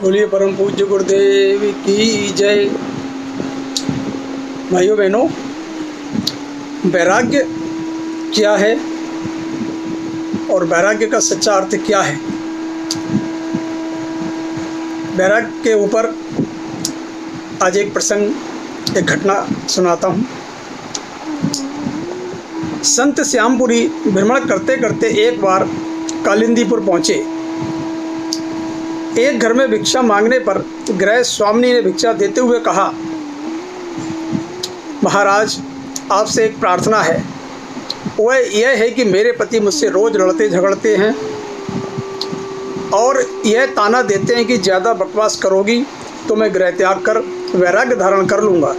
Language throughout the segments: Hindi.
बोलिए परम पूज्य गुरुदेव की जय। भाइयों बहनों, वैराग्य क्या है और वैराग्य का सच्चा अर्थ क्या है, वैराग्य के ऊपर आज एक प्रसंग, एक घटना सुनाता हूँ। संत श्यामपुरी भ्रमण करते करते एक बार कालिंदीपुर पहुँचे। एक घर में भिक्षा मांगने पर गृह स्वामिनी ने भिक्षा देते हुए कहा, महाराज, आपसे एक प्रार्थना है। वह यह है कि मेरे पति मुझसे रोज़ लड़ते झगड़ते हैं और यह ताना देते हैं कि ज़्यादा बकवास करोगी तो मैं गृह त्याग कर वैराग्य धारण कर लूँगा।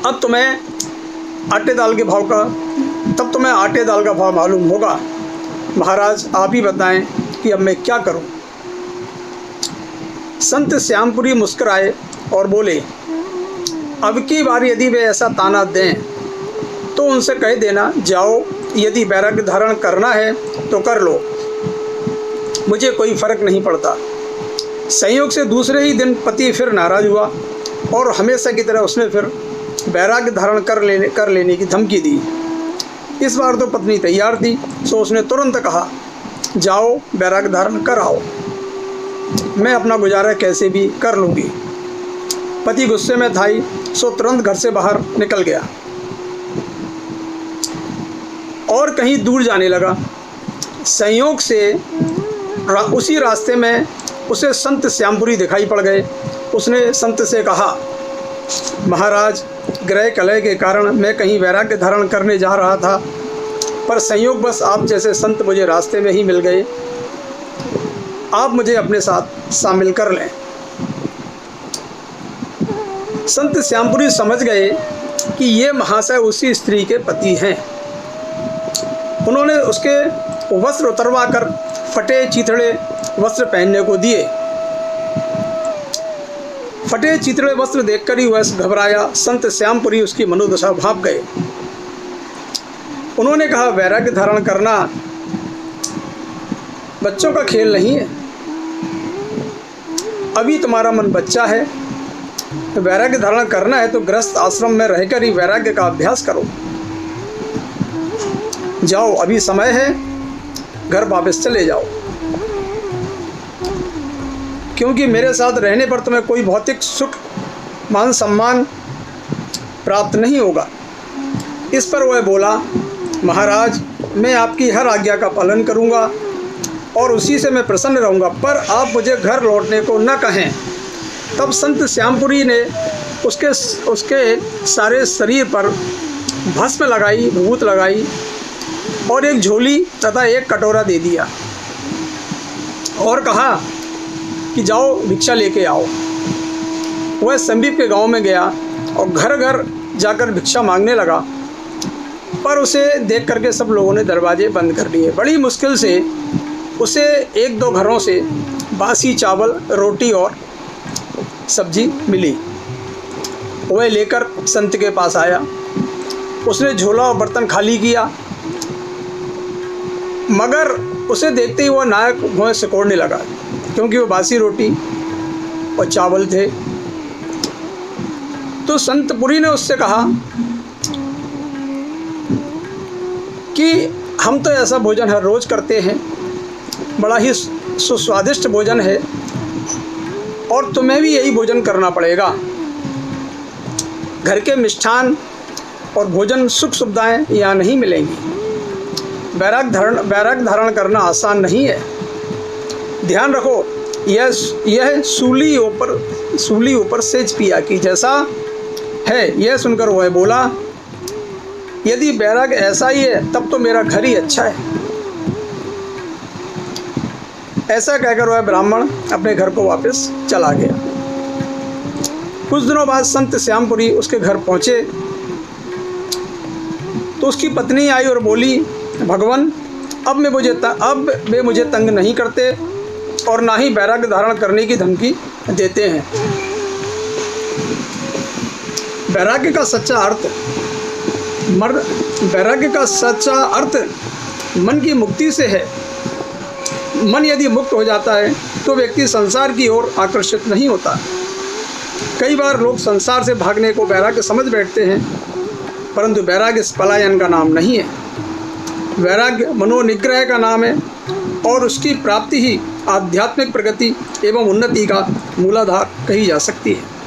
अब तुम्हें आटे दाल के भाव का तब तुम्हें आटे दाल का भाव मालूम होगा। महाराज, आप ही बताएं कि अब मैं क्या करूं। संत श्यामपुरी मुस्कुराए और बोले, अब की बार यदि वे ऐसा ताना दें तो उनसे कह देना, जाओ, यदि वैराग्य धारण करना है तो कर लो, मुझे कोई फर्क नहीं पड़ता। संयोग से दूसरे ही दिन पति फिर नाराज हुआ और हमेशा की तरह उसने फिर वैराग्य धारण कर लेने की धमकी दी। इस बार तो पत्नी तैयार थी, सो उसने तुरंत कहा, जाओ, वैराग्य धारण कर आओ, मैं अपना गुजारा कैसे भी कर लूँगी। पति गुस्से में था ही, सो तुरंत घर से बाहर निकल गया और कहीं दूर जाने लगा। संयोग से उसी रास्ते में उसे संत श्यामपुरी दिखाई पड़ गए। उसने संत से कहा, महाराज, गृह कलह के कारण मैं कहीं वैराग्य धारण करने जा रहा था, पर संयोगवश आप जैसे संत मुझे रास्ते में ही मिल गए। आप मुझे अपने साथ शामिल कर लें। संत श्यामपुरी समझ गए कि ये महाशय उसी स्त्री के पति हैं। उन्होंने उसके वस्त्र उतरवा कर फटे चीथड़े वस्त्र पहनने को दिए। फटे चितड़े वस्त्र देखकर ही वह घबराया। संत श्यामपुरी उसकी मनोदशा भाप गए। उन्होंने कहा, वैराग्य धारण करना बच्चों का खेल नहीं है। अभी तुम्हारा मन बच्चा है। वैराग्य धारण करना है तो गृहस्थ आश्रम में रहकर ही वैराग्य का अभ्यास करो। जाओ, अभी समय है, घर वापस चले जाओ, क्योंकि मेरे साथ रहने पर तुम्हें कोई भौतिक सुख, मान सम्मान प्राप्त नहीं होगा। इस पर वह बोला, महाराज, मैं आपकी हर आज्ञा का पालन करूंगा और उसी से मैं प्रसन्न रहूंगा, पर आप मुझे घर लौटने को न कहें। तब संत श्यामपुरी ने उसके सारे शरीर पर भस्म लगाई, विभूत लगाई और एक झोली तथा एक कटोरा दे दिया और कहा कि जाओ, भिक्षा लेके आओ। वह समीप के गांव में गया और घर घर जाकर भिक्षा मांगने लगा, पर उसे देख करके सब लोगों ने दरवाजे बंद कर दिए। बड़ी मुश्किल से उसे एक दो घरों से बासी चावल, रोटी और सब्जी मिली। वह लेकर संत के पास आया। उसने झोला और बर्तन खाली किया, मगर उसे देखते ही वह नायक मुँह सिकोड़ने लगा, क्योंकि वो बासी रोटी और चावल थे। तो संतपुरी ने उससे कहा कि हम तो ऐसा भोजन हर रोज़ करते हैं, बड़ा ही सुस्वादिष्ट भोजन है और तुम्हें भी यही भोजन करना पड़ेगा। घर के मिष्ठान और भोजन, सुख सुविधाएं यहाँ नहीं मिलेंगी। वैराग्य धारण करना आसान नहीं है। ध्यान रखो, यह सूली ऊपर सेज पिया की जैसा है। यह सुनकर वह बोला, यदि वैराग्य ऐसा ही है तब तो मेरा घर ही अच्छा है। ऐसा कहकर वह ब्राह्मण अपने घर को वापस चला गया। कुछ दिनों बाद संत श्यामपुरी उसके घर पहुँचे तो उसकी पत्नी आई और बोली, भगवान, अब वे मुझे तंग नहीं करते और ना ही वैराग्य धारण करने की धमकी देते हैं। वैराग्य का सच्चा अर्थ मन की मुक्ति से है। मन यदि मुक्त हो जाता है तो व्यक्ति संसार की ओर आकर्षित नहीं होता। कई बार लोग संसार से भागने को वैराग्य समझ बैठते हैं, परंतु वैराग्य पलायन का नाम नहीं है। वैराग्य मनोनिग्रह का नाम है और उसकी प्राप्ति ही आध्यात्मिक प्रगति एवं उन्नति का मूलाधार कही जा सकती है।